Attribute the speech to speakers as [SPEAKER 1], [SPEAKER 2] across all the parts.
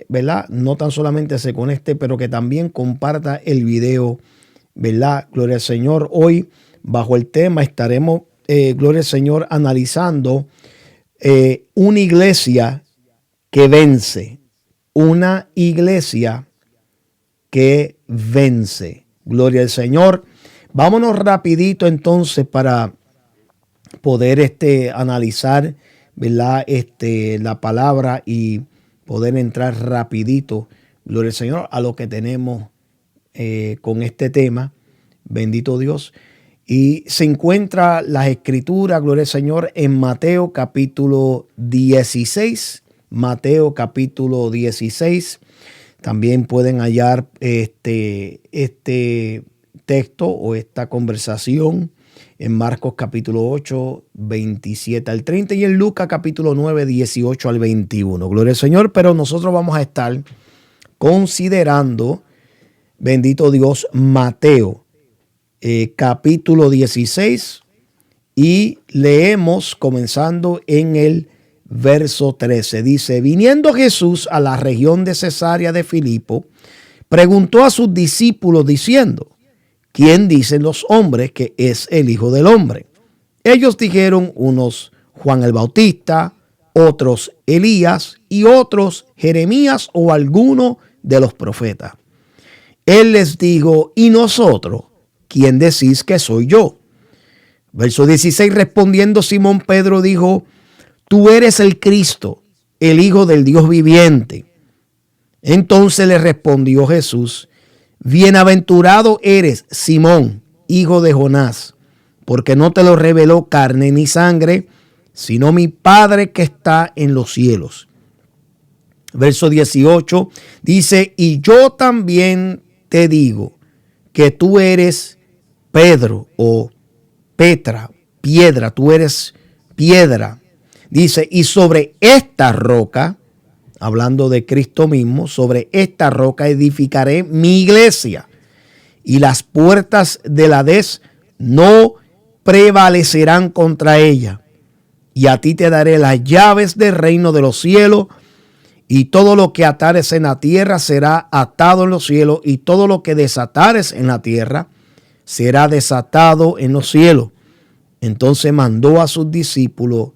[SPEAKER 1] ¿verdad? No tan solamente se conecte, pero que también comparta el video, ¿verdad? Gloria al Señor. Hoy, bajo el tema, estaremos, gloria al Señor, analizando una iglesia que vence. Una iglesia que vence. Gloria al Señor. Vámonos rapidito entonces para poder analizar, ¿verdad? La palabra y poder entrar rapidito, gloria al Señor, a lo que tenemos con este tema. Bendito Dios. Y se encuentra las escrituras, gloria al Señor, en Mateo capítulo 16. Mateo capítulo 16. También pueden hallar este texto o esta conversación en Marcos capítulo 8, 27 al 30 y en Lucas capítulo 9, 18 al 21. Gloria al Señor, pero nosotros vamos a estar considerando, bendito Dios, Mateo capítulo 16 y leemos comenzando en el verso 13. Dice, viniendo Jesús a la región de Cesarea de Filipo, preguntó a sus discípulos diciendo, ¿quién dicen los hombres que es el Hijo del Hombre? Ellos dijeron unos Juan el Bautista, otros Elías y otros Jeremías o alguno de los profetas. Él les dijo, ¿y nosotros? ¿Quién decís que soy yo? Verso 16, respondiendo Simón Pedro dijo, tú eres el Cristo, el Hijo del Dios viviente. Entonces le respondió Jesús, bienaventurado eres, Simón, hijo de Jonás, porque no te lo reveló carne ni sangre, sino mi Padre que está en los cielos. Verso 18 dice, y yo también te digo que tú eres Pedro o Petra, piedra, tú eres piedra. Dice, y sobre esta roca, hablando de Cristo mismo, sobre esta roca edificaré mi iglesia y las puertas del Hades no prevalecerán contra ella. Y a ti te daré las llaves del reino de los cielos, y todo lo que atares en la tierra será atado en los cielos, y todo lo que desatares en la tierra será desatado en los cielos. Entonces mandó a sus discípulos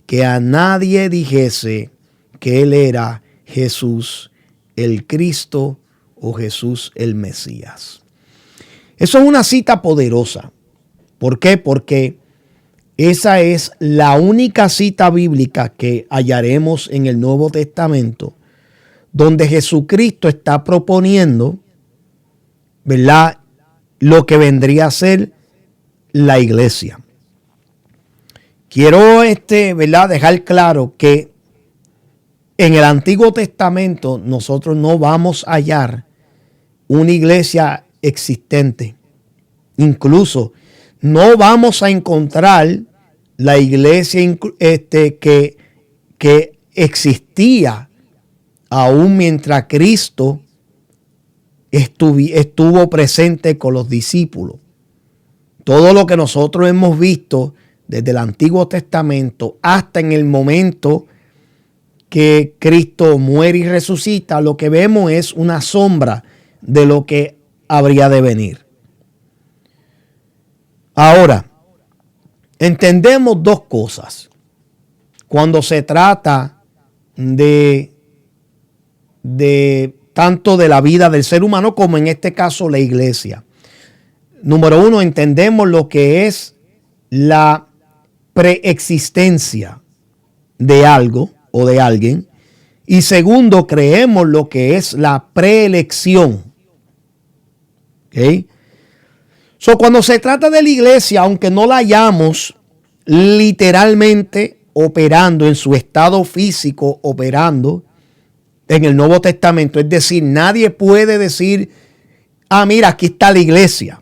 [SPEAKER 1] que a nadie dijese que él era Jesús el Cristo o Jesús el Mesías. Eso es una cita poderosa. ¿Por qué? Porque esa es la única cita bíblica que hallaremos en el Nuevo Testamento donde Jesucristo está proponiendo, ¿verdad?, lo que vendría a ser la iglesia. Quiero ¿verdad?, dejar claro que en el Antiguo Testamento nosotros no vamos a hallar una iglesia existente. Incluso no vamos a encontrar la iglesia que existía aún mientras Cristo estuvo presente con los discípulos. Todo lo que nosotros hemos visto desde el Antiguo Testamento hasta en el momento que Cristo muere y resucita, lo que vemos es una sombra de lo que habría de venir. Ahora, entendemos dos cosas cuando se trata de tanto de la vida del ser humano como en este caso la iglesia. Número uno, entendemos lo que es la preexistencia de algo o de alguien. Y segundo, creemos lo que es la preelección. ¿Okay? Cuando se trata de la iglesia, aunque no la hayamos literalmente operando en su estado físico, operando en el Nuevo Testamento, es decir, nadie puede decir, mira, aquí está la iglesia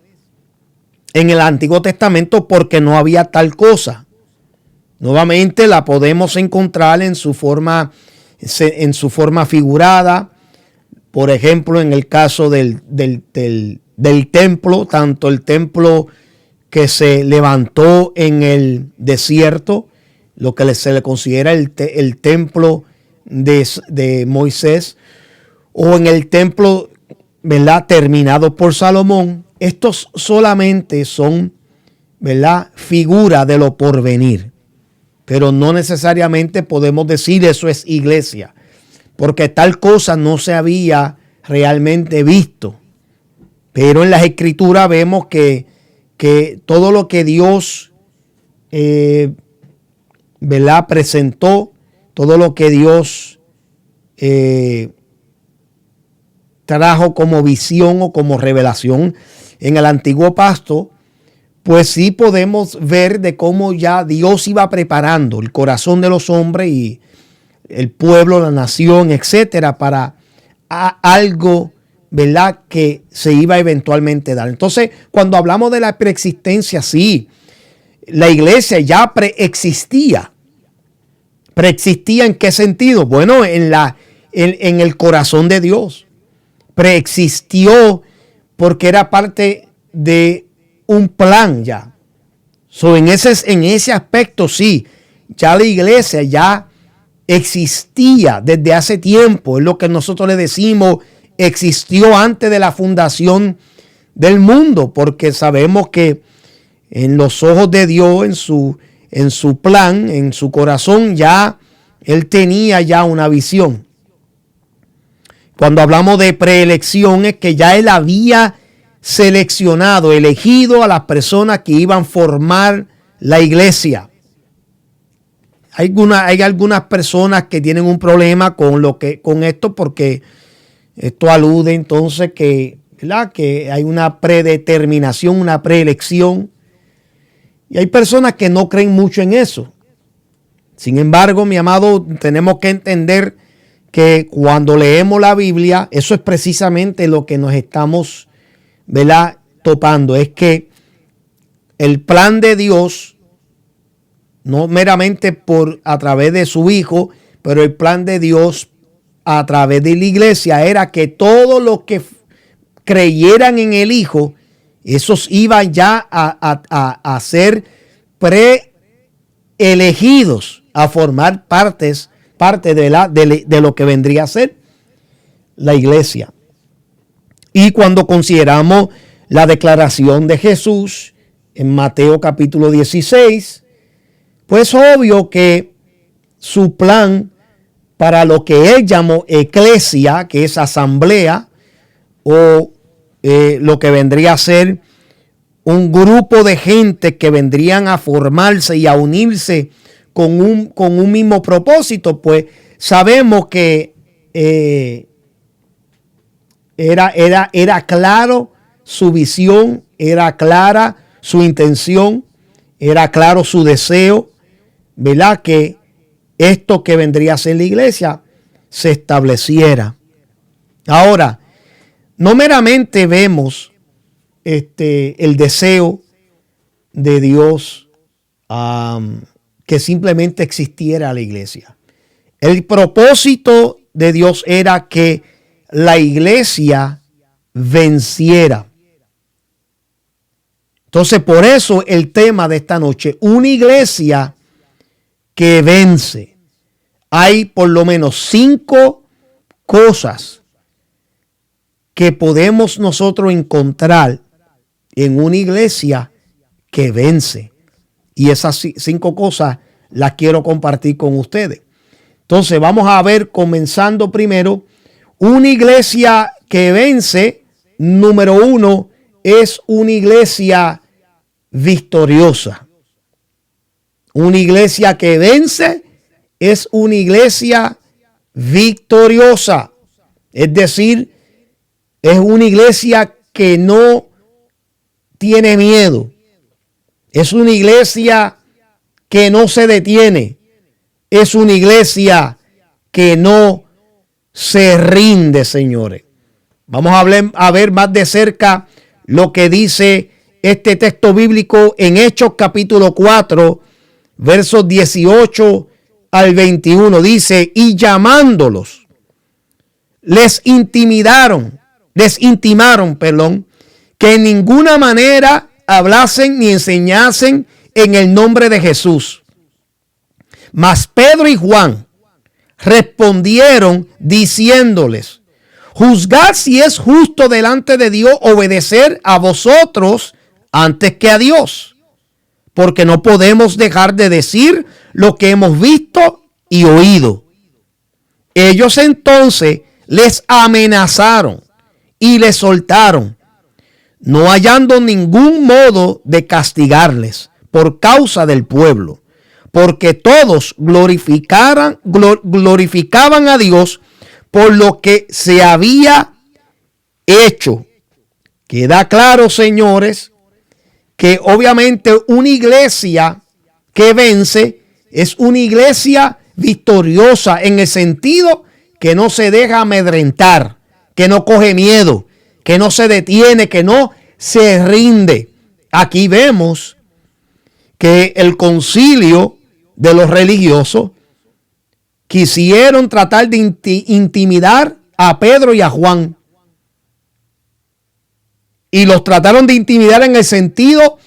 [SPEAKER 1] en el Antiguo Testamento porque no había tal cosa. Nuevamente la podemos encontrar en su forma figurada, por ejemplo, en el caso del templo, tanto el templo que se levantó en el desierto, lo que se le considera el templo de Moisés, o en el templo, ¿verdad?, terminado por Salomón. Estos solamente son, ¿verdad?, figura de lo porvenir. Pero no necesariamente podemos decir eso es iglesia, porque tal cosa no se había realmente visto. Pero en las Escrituras vemos que todo lo que Dios, ¿verdad?, presentó, todo lo que Dios trajo como visión o como revelación en el antiguo pacto, pues sí podemos ver de cómo ya Dios iba preparando el corazón de los hombres y el pueblo, la nación, etcétera, para algo, ¿verdad?, que se iba a eventualmente dar. Entonces, cuando hablamos de la preexistencia, sí, la iglesia ya preexistía. ¿Preexistía en qué sentido? Bueno, en el corazón de Dios. Preexistió porque era parte de un plan ya. En ese aspecto, sí, ya la iglesia ya existía desde hace tiempo. Es lo que nosotros le decimos, existió antes de la fundación del mundo, porque sabemos que en los ojos de Dios, en su plan, en su corazón, ya Él tenía ya una visión. Cuando hablamos de preelección, es que ya Él había seleccionado, elegido a las personas que iban a formar la iglesia. Hay algunas personas que tienen un problema con esto, porque esto alude entonces ¿verdad?, que hay una predeterminación, una preelección. Y hay personas que no creen mucho en eso. Sin embargo, mi amado, tenemos que entender que cuando leemos la Biblia, eso es precisamente lo que nos estamos, ¿verdad?, topando. Es que el plan de Dios, no meramente a través de su Hijo, pero el plan de Dios a través de la iglesia era que todos los que creyeran en el Hijo, esos iban ya a ser preelegidos a formar parte de lo que vendría a ser la iglesia. Y cuando consideramos la declaración de Jesús en Mateo capítulo 16, pues obvio que su plan para lo que él llamó eclesia, que es asamblea, o lo que vendría a ser un grupo de gente que vendrían a formarse y a unirse con un mismo propósito, pues sabemos que era claro su visión, era clara su intención, era claro su deseo, ¿verdad?, que esto que vendría a ser la iglesia se estableciera. Ahora, no meramente vemos el deseo de Dios que simplemente existiera la iglesia. El propósito de Dios era que la iglesia venciera. Entonces, por eso el tema de esta noche, una iglesia que vence. Hay por lo menos 5 cosas que podemos nosotros encontrar en una iglesia que vence. Y esas 5 cosas las quiero compartir con ustedes. Entonces vamos a ver, comenzando primero, una iglesia que vence, número 1, es una iglesia victoriosa. Una iglesia que vence es una iglesia victoriosa. Es decir, es una iglesia que no tiene miedo. Es una iglesia que no se detiene. Es una iglesia que no se rinde, señores. Vamos a ver más de cerca lo que dice este texto bíblico en Hechos capítulo 4, versos 18 al 21. Dice, y llamándolos, les intimaron, que en ninguna manera hablasen ni enseñasen en el nombre de Jesús. Mas Pedro y Juan respondieron diciéndoles, Juzgad si es justo delante de Dios obedecer a vosotros antes que a Dios, porque no podemos dejar de decir lo que hemos visto y oído. Ellos entonces les amenazaron y les soltaron, no hallando ningún modo de castigarles por causa del pueblo, porque todos glorificaban a Dios por lo que se había hecho. Queda claro, señores, que obviamente una iglesia que vence es una iglesia victoriosa en el sentido que no se deja amedrentar, que no coge miedo, que no se detiene, que no se rinde. Aquí vemos que el concilio de los religiosos quisieron tratar de intimidar a Pedro y a Juan. Y los trataron de intimidar en el sentido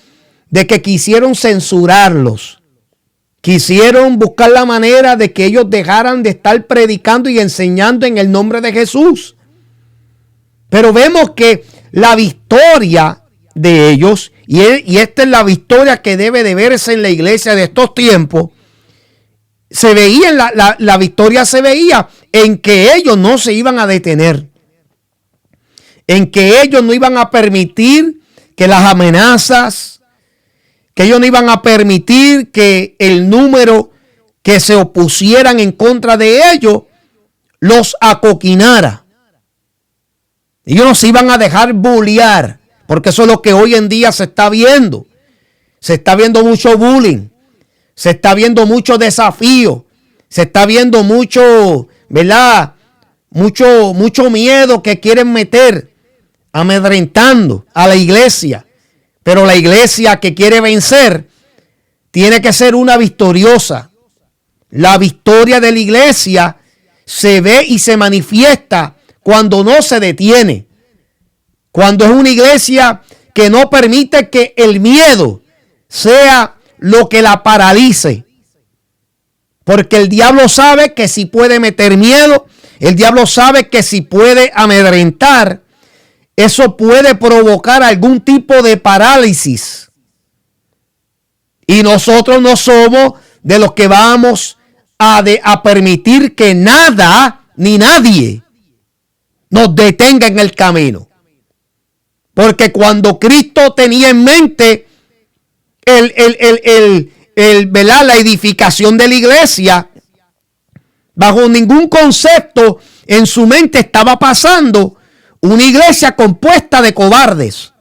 [SPEAKER 1] de que quisieron censurarlos. Quisieron buscar la manera de que ellos dejaran de estar predicando y enseñando en el nombre de Jesús. Pero vemos que la victoria de ellos, y esta es la victoria que debe de verse en la iglesia de estos tiempos, se veía, la victoria se veía en que ellos no se iban a detener, en que ellos no iban a permitir que las amenazas, que ellos no iban a permitir que el número que se opusieran en contra de ellos los acoquinara. Ellos no se iban a dejar bullear, porque eso es lo que hoy en día se está viendo. Se está viendo mucho bullying, se está viendo mucho desafío, se está viendo mucho, ¿verdad? Mucho miedo que quieren meter, amedrentando a la iglesia. Pero la iglesia que quiere vencer tiene que ser una victoriosa. La victoria de la iglesia se ve y se manifiesta cuando no se detiene. Cuando es una iglesia que no permite que el miedo sea lo que la paralice. Porque el diablo sabe que si puede meter miedo, el diablo sabe que si puede amedrentar, eso puede provocar algún tipo de parálisis. Y nosotros no somos de los que vamos a permitir que nada ni nadie nos detenga en el camino. Porque cuando Cristo tenía en mente ¿verdad? La edificación de la iglesia, bajo ningún concepto en su mente estaba pasando una iglesia compuesta de cobardes,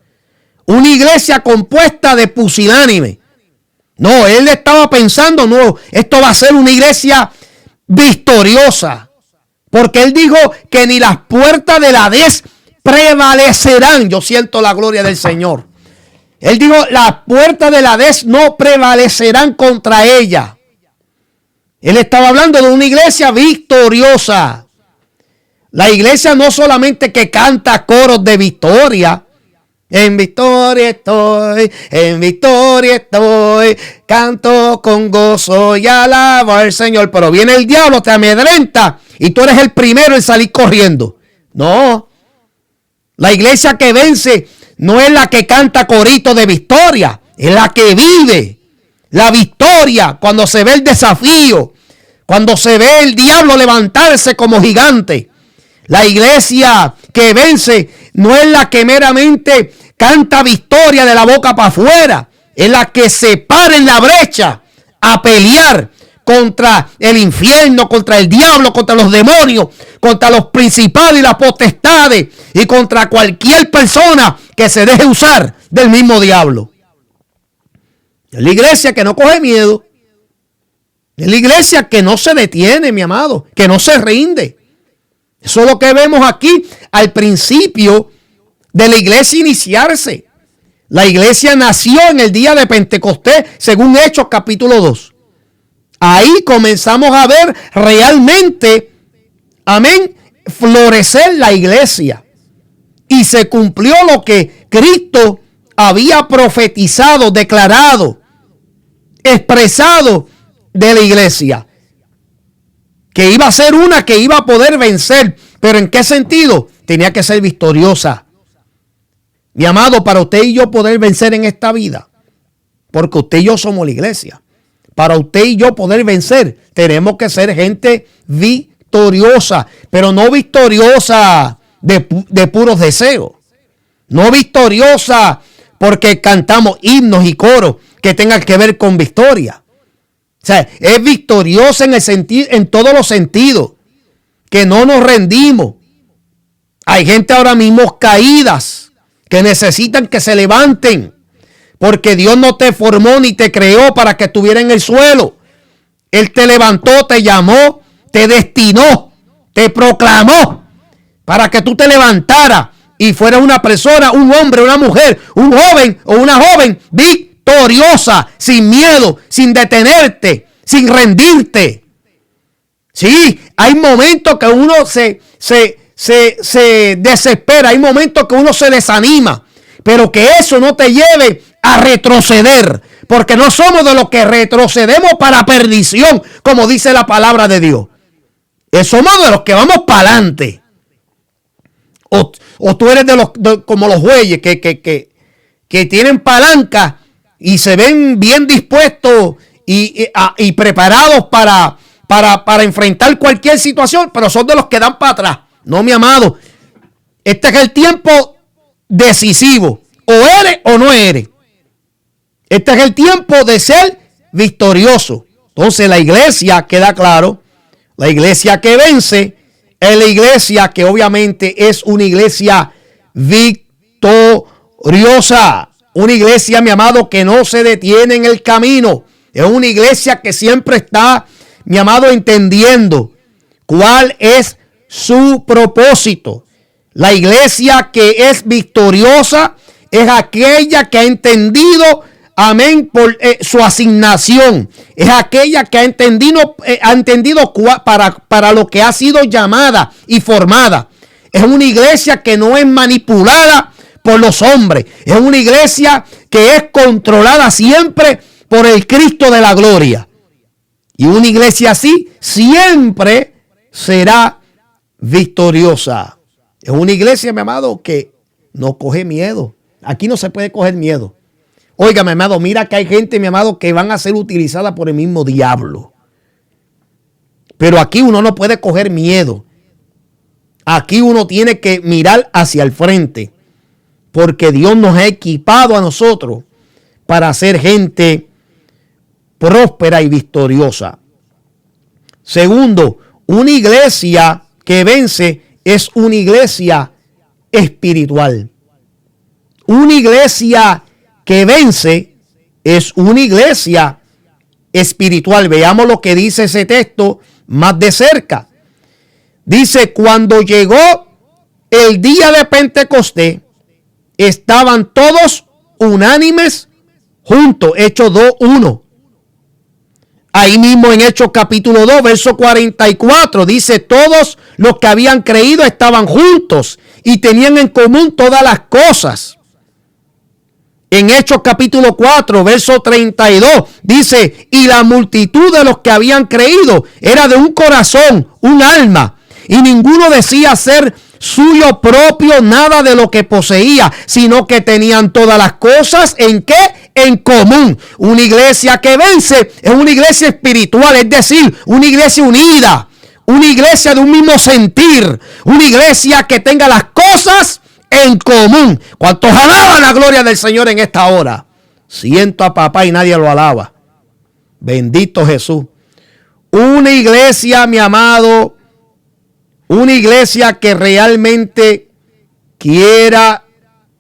[SPEAKER 1] una iglesia compuesta de pusilánime. No, él estaba pensando, no, esto va a ser una iglesia victoriosa. Porque él dijo que ni las puertas del Hades prevalecerán. Yo siento la gloria del Señor. Él dijo, las puertas del Hades no prevalecerán contra ella. Él estaba hablando de una iglesia victoriosa. La iglesia no solamente que canta coros de victoria. En victoria estoy, canto con gozo y alabo al Señor. Pero viene el diablo, te amedrenta y tú eres el primero en salir corriendo. No, la iglesia que vence no es la que canta corito de victoria, es la que vive la victoria cuando se ve el desafío, cuando se ve el diablo levantarse como gigante. La iglesia que vence no es la que meramente canta victoria de la boca para afuera, es la que se para en la brecha a pelear contra el infierno, contra el diablo, contra los demonios, contra los principados y las potestades y contra cualquier persona que se deje usar del mismo diablo. Es la iglesia que no coge miedo, es la iglesia que no se detiene, mi amado, que no se rinde. Eso es lo que vemos aquí al principio de la iglesia iniciarse. La iglesia nació en el día de Pentecostés, según Hechos capítulo 2. Ahí comenzamos a ver realmente, amén, florecer la iglesia. Y se cumplió lo que Cristo había profetizado, declarado, expresado de la iglesia. Que iba a ser una que iba a poder vencer, ¿Pero en qué sentido? Tenía que ser victoriosa. Mi amado, para usted y yo poder vencer en esta vida, porque usted y yo somos la iglesia, para usted y yo poder vencer, tenemos que ser gente victoriosa, pero no victoriosa de puros deseos, no victoriosa porque cantamos himnos y coros que tengan que ver con victoria. O sea, es victoriosa en todos los sentidos, que no nos rendimos. Hay gente ahora mismo caídas que necesitan que se levanten, porque Dios no te formó ni te creó para que estuvieras en el suelo. Él te levantó, te llamó, te destinó, te proclamó para que tú te levantaras y fueras una persona, un hombre, una mujer, un joven o una joven victoriosa, sin miedo, sin detenerte, sin rendirte. Sí, hay momentos que uno se desespera, hay momentos que uno se desanima, pero que eso no te lleve a retroceder, porque no somos de los que retrocedemos para perdición, como dice la palabra de Dios. Somos de los que vamos para adelante. O tú eres como los bueyes que tienen palanca y se ven bien dispuestos y preparados para enfrentar cualquier situación, pero son de los que dan para atrás. No, mi amado, este es el tiempo decisivo. O eres o no eres. Este es el tiempo de ser victorioso. Entonces la iglesia, queda claro, la iglesia que vence es la iglesia que obviamente es una iglesia victoriosa. Una iglesia, mi amado, que no se detiene en el camino. Es una iglesia que siempre está, mi amado, entendiendo cuál es su propósito. La iglesia que es victoriosa es aquella que ha entendido, amén, por su asignación. Es aquella que ha entendido para lo que ha sido llamada y formada. Es una iglesia que no es manipulada por los hombres. Es una iglesia que es controlada siempre por el Cristo de la gloria. Y una iglesia así siempre será victoriosa. Es una iglesia, mi amado, que no coge miedo. Aquí no se puede coger miedo. Oiga, mi amado, mira que hay gente, mi amado, que van a ser utilizadas por el mismo diablo. Pero aquí uno no puede coger miedo. Aquí uno tiene que mirar hacia el frente, porque Dios nos ha equipado a nosotros para ser gente próspera y victoriosa. Segundo, una iglesia que vence es una iglesia espiritual. Una iglesia que vence es una iglesia espiritual. Veamos lo que dice ese texto más de cerca. Dice, cuando llegó el día de Pentecostés, estaban todos unánimes juntos. Hechos 2:1. Ahí mismo en Hechos capítulo 2, verso 44, dice, todos los que habían creído estaban juntos y tenían en común todas las cosas. En Hechos capítulo 4, verso 32, dice, y la multitud de los que habían creído era de un corazón, un alma, y ninguno decía ser suyo propio nada de lo que poseía, sino que tenían todas las cosas en ¿qué? En común. Una iglesia que vence es una iglesia espiritual, es decir, una iglesia unida, una iglesia de un mismo sentir, una iglesia que tenga las cosas en común. ¿Cuántos alaban la gloria del Señor en esta hora? Siento a papá y nadie lo alaba. Bendito Jesús. Una iglesia, mi amado, una iglesia que realmente quiera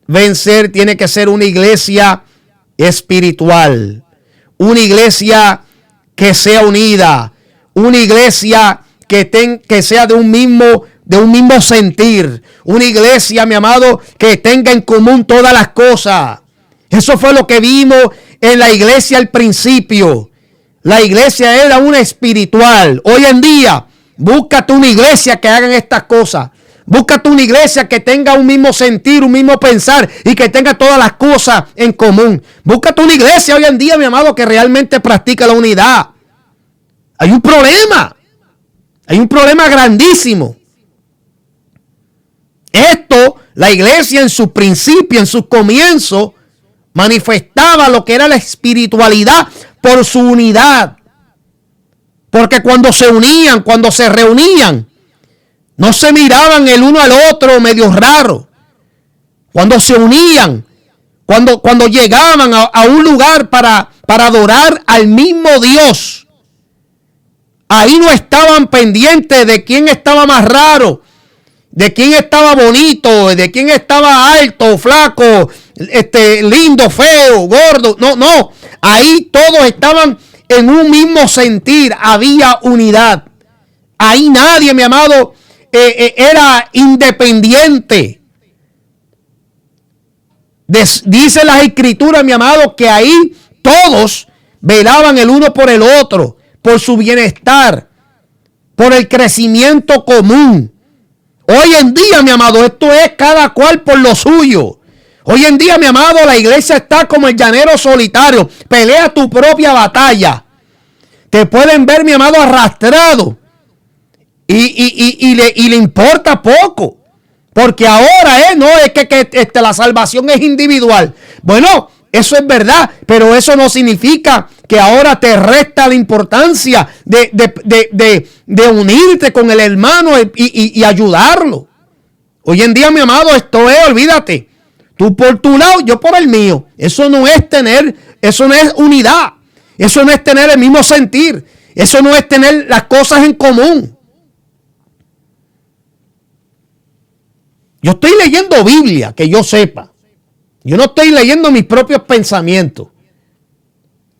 [SPEAKER 1] vencer tiene que ser una iglesia espiritual. Una iglesia que sea unida. Una iglesia que sea de un mismo sentir. Una iglesia, mi amado, que tenga en común todas las cosas. Eso fue lo que vimos en la iglesia al principio. La iglesia era una espiritual. Hoy en día, búscate una iglesia que hagan estas cosas. Búscate una iglesia que tenga un mismo sentir, un mismo pensar y que tenga todas las cosas en común. Búscate una iglesia hoy en día, mi amado, que realmente practica la unidad. Hay un problema. Hay un problema grandísimo. La iglesia en su principio, en sus comienzos, manifestaba lo que era la espiritualidad por su unidad. Porque cuando se unían, cuando se reunían, no se miraban el uno al otro medio raro. Cuando se unían, cuando llegaban a un lugar para adorar al mismo Dios, ahí no estaban pendientes de quién estaba más raro, de quién estaba bonito, de quién estaba alto, flaco, lindo, feo, gordo. No. Ahí todos estaban en un mismo sentir. Había unidad. Ahí nadie, mi amado, era independiente. Dice las escrituras, mi amado, que ahí todos velaban el uno por el otro, por su bienestar, por el crecimiento común. Hoy en día, mi amado, esto es cada cual por lo suyo. Hoy en día, mi amado, la iglesia está como el llanero solitario. Pelea tu propia batalla. Te pueden ver, mi amado, arrastrado. Y le importa poco. Porque ahora, no es que la salvación es individual. Bueno, eso es verdad, pero eso no significa que ahora te resta la importancia de unirte con el hermano y ayudarlo. Hoy en día, mi amado, esto es, olvídate, tú por tu lado, yo por el mío. Eso no es unidad. Eso no es tener el mismo sentir. Eso no es tener las cosas en común. Yo estoy leyendo Biblia, que yo sepa. Yo no estoy leyendo mis propios pensamientos.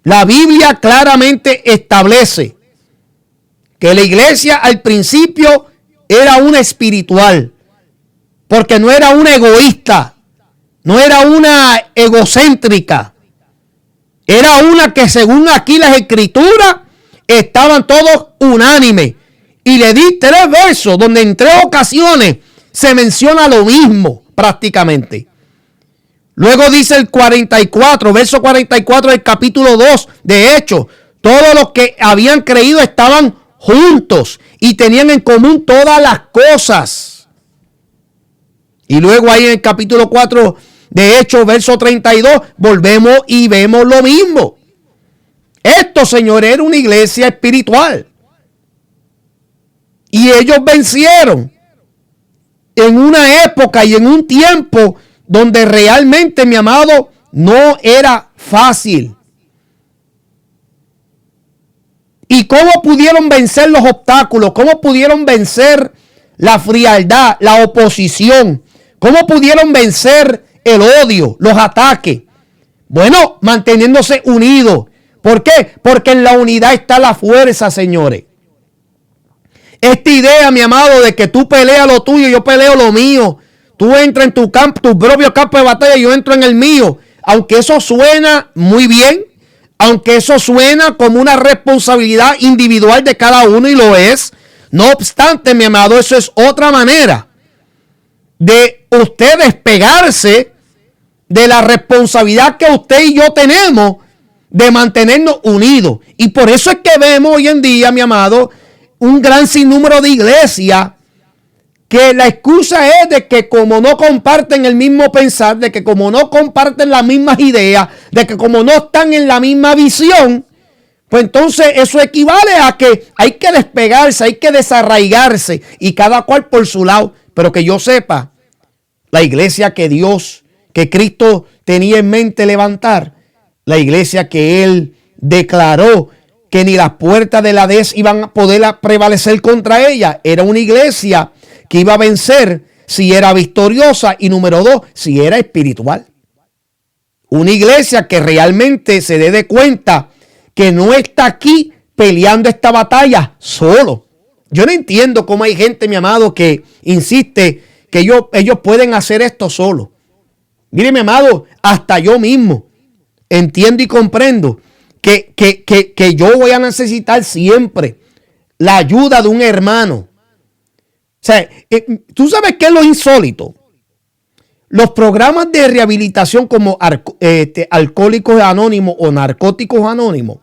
[SPEAKER 1] La Biblia claramente establece que la iglesia al principio era una espiritual, porque no era una egoísta, no era una egocéntrica, era una que según aquí las escrituras estaban todos unánimes. Y le di 3 versos donde en 3 ocasiones se menciona lo mismo prácticamente. Luego dice el 44, verso 44 del capítulo 2 de Hechos. Todos los que habían creído estaban juntos y tenían en común todas las cosas. Y luego ahí en el capítulo 4 de Hechos, verso 32, volvemos y vemos lo mismo. Esto, señores, era una iglesia espiritual. Y ellos vencieron en una época y en un tiempo donde realmente, mi amado, no era fácil. ¿Y cómo pudieron vencer los obstáculos? ¿Cómo pudieron vencer la frialdad, la oposición? ¿Cómo pudieron vencer el odio, los ataques? Bueno, manteniéndose unidos. ¿Por qué? Porque en la unidad está la fuerza, señores. Esta idea, mi amado, de que tú peleas lo tuyo, yo peleo lo mío. Tú entras en tu propio campo de batalla, yo entro en el mío. Aunque eso suena muy bien, aunque eso suena como una responsabilidad individual de cada uno y lo es. No obstante, mi amado, eso es otra manera de usted despegarse de la responsabilidad que usted y yo tenemos de mantenernos unidos. Y por eso es que vemos hoy en día, mi amado, un gran sinnúmero de iglesias que la excusa es de que como no comparten el mismo pensar, de que como no comparten las mismas ideas, de que como no están en la misma visión, pues entonces eso equivale a que hay que despegarse, hay que desarraigarse y cada cual por su lado. Pero que yo sepa, la iglesia que Dios, que Cristo tenía en mente levantar, la iglesia que Él declaró que ni las puertas del Hades iban a poder prevalecer contra ella, era una iglesia que iba a vencer si era victoriosa y número 2, si era espiritual. Una iglesia que realmente se dé cuenta que no está aquí peleando esta batalla solo. Yo no entiendo cómo hay gente, mi amado, que insiste que ellos pueden hacer esto solo. Mire, mi amado, hasta yo mismo entiendo y comprendo que yo voy a necesitar siempre la ayuda de un hermano. O sea, ¿tú sabes qué es lo insólito? Los programas de rehabilitación como Alcohólicos Anónimos o Narcóticos Anónimos,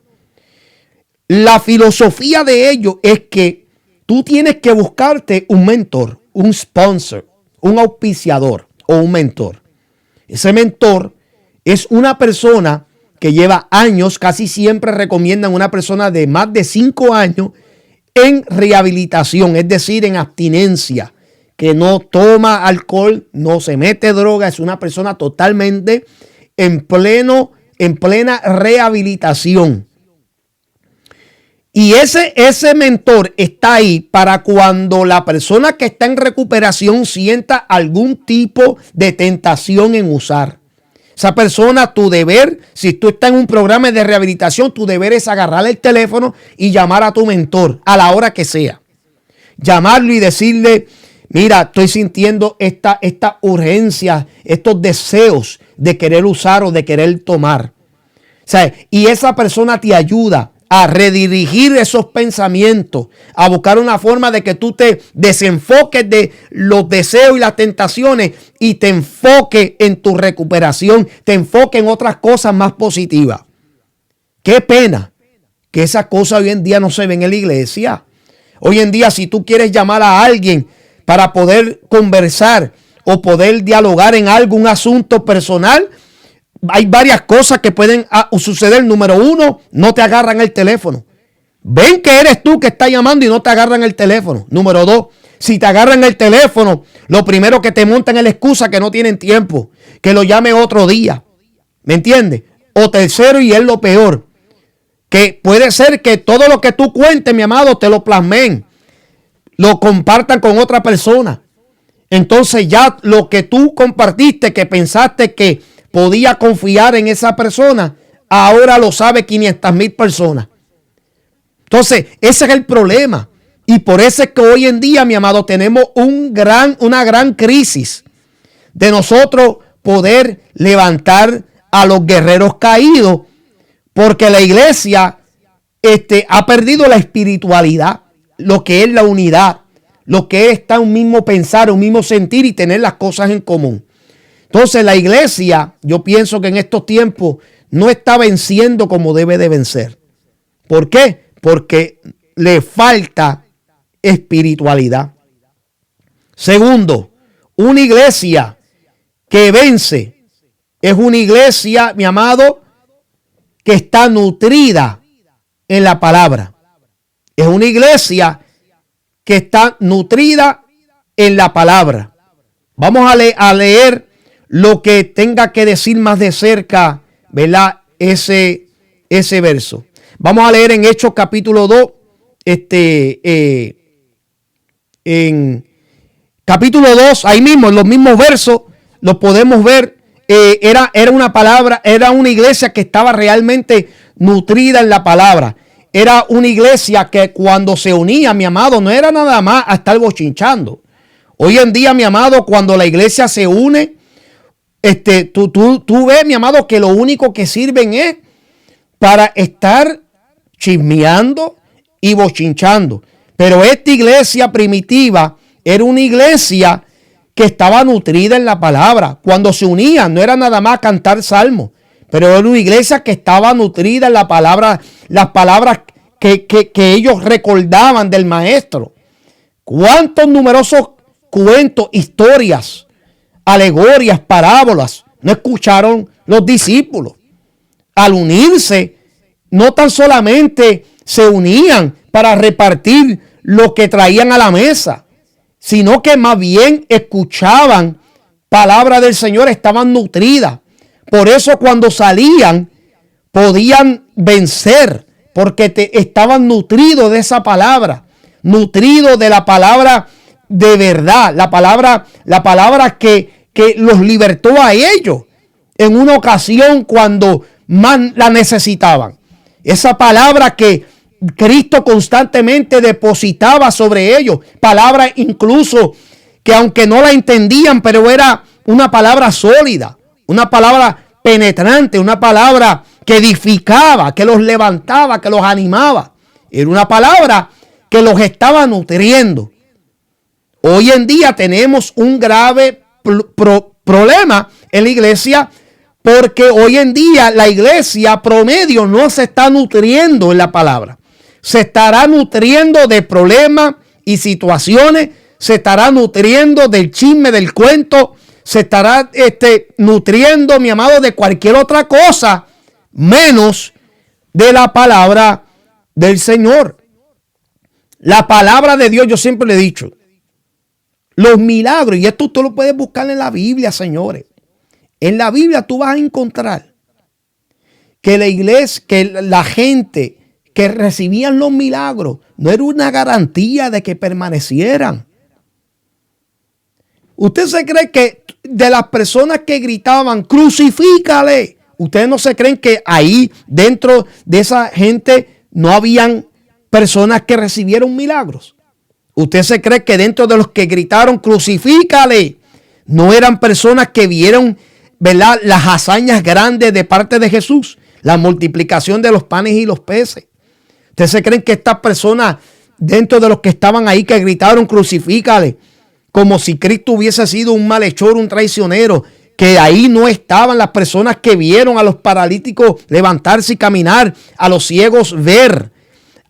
[SPEAKER 1] la filosofía de ellos es que tú tienes que buscarte un mentor, un sponsor, un auspiciador. o un mentor. Ese mentor es una persona que lleva años, casi siempre recomiendan una persona de más de 5 años en rehabilitación, es decir, en abstinencia, que no toma alcohol, no se mete droga, es una persona totalmente en plena rehabilitación. Y ese mentor está ahí para cuando la persona que está en recuperación sienta algún tipo de tentación en usar. Esa persona, tu deber, si tú estás en un programa de rehabilitación, tu deber es agarrar el teléfono y llamar a tu mentor a la hora que sea. Llamarlo y decirle, mira, estoy sintiendo esta urgencia, estos deseos de querer usar o de querer tomar. O sea, y esa persona te ayuda a redirigir esos pensamientos, a buscar una forma de que tú te desenfoques de los deseos y las tentaciones y te enfoques en tu recuperación, te enfoques en otras cosas más positivas. Qué pena que esas cosas hoy en día no se ven en la iglesia. Hoy en día, si tú quieres llamar a alguien para poder conversar o poder dialogar en algún asunto personal, hay varias cosas que pueden suceder. Número 1, no te agarran el teléfono. Ven que eres tú que estás llamando y no te agarran el teléfono. Número 2, si te agarran el teléfono, lo primero que te montan es la excusa que no tienen tiempo, que lo llame otro día. ¿Me entiendes? O tercero, y es lo peor, que puede ser que todo lo que tú cuentes, mi amado, te lo plasmen, lo compartan con otra persona. Entonces ya lo que tú compartiste, que pensaste que podía confiar en esa persona, ahora lo sabe 500,000 personas. Entonces, ese es el problema. Y por eso es que hoy en día, mi amado, tenemos una gran crisis de nosotros poder levantar a los guerreros caídos, porque la iglesia ha perdido la espiritualidad, lo que es la unidad, lo que es estar un mismo pensar, un mismo sentir y tener las cosas en común. Entonces la iglesia, yo pienso que en estos tiempos no está venciendo como debe de vencer. ¿Por qué? Porque le falta espiritualidad. Segundo, una iglesia que vence es una iglesia, mi amado, que está nutrida en la palabra. Es una iglesia que está nutrida en la palabra. Vamos a leer lo que tenga que decir más de cerca, ¿verdad? Ese verso. Vamos a leer en Hechos capítulo 2, en capítulo 2, ahí mismo, en los mismos versos, lo podemos ver. Era una palabra, era una iglesia que estaba realmente nutrida en la palabra. Era una iglesia que cuando se unía, mi amado, no era nada más a estar bochinchando. Hoy en día, mi amado, cuando la iglesia se une, tú ves, mi amado, que lo único que sirven es para estar chismeando y bochinchando. Pero esta iglesia primitiva era una iglesia que estaba nutrida en la palabra. Cuando se unían, no era nada más cantar salmos, pero era una iglesia que estaba nutrida en la palabra, las palabras que ellos recordaban del maestro. Cuántos numerosos cuentos, historias, alegorias, parábolas no escucharon los discípulos. Al unirse, no tan solamente se unían para repartir lo que traían a la mesa, sino que más bien escuchaban palabra del Señor, estaban nutridas. Por eso cuando salían podían vencer, porque estaban nutridos de esa palabra, nutridos de la palabra de verdad, la palabra que los libertó a ellos en una ocasión cuando más la necesitaban. Esa palabra que Cristo constantemente depositaba sobre ellos, palabra incluso que aunque no la entendían, pero era una palabra sólida, una palabra penetrante, una palabra que edificaba, que los levantaba, que los animaba. Era una palabra que los estaba nutriendo. Hoy en día tenemos un grave problema en la iglesia, porque hoy en día la iglesia promedio no se está nutriendo en la palabra. Se estará nutriendo de problemas y situaciones, se estará nutriendo del chisme, del cuento, se estará nutriendo, mi amado, de cualquier otra cosa, menos de la palabra del Señor. La palabra de Dios, yo siempre le he dicho, los milagros, y esto tú lo puedes buscar en la Biblia, señores. En la Biblia tú vas a encontrar que la iglesia, que la gente que recibían los milagros, no era una garantía de que permanecieran. ¿Usted se cree que de las personas que gritaban, crucifícale, ustedes no se creen que ahí dentro de esa gente no habían personas que recibieron milagros? ¿Usted se cree que dentro de los que gritaron, crucifícale, no eran personas que vieron, ¿verdad?, las hazañas grandes de parte de Jesús? La multiplicación de los panes y los peces. ¿Ustedes se creen que estas personas, dentro de los que estaban ahí, que gritaron crucifícale, como si Cristo hubiese sido un malhechor, un traicionero, que ahí no estaban las personas que vieron a los paralíticos levantarse y caminar, a los ciegos ver,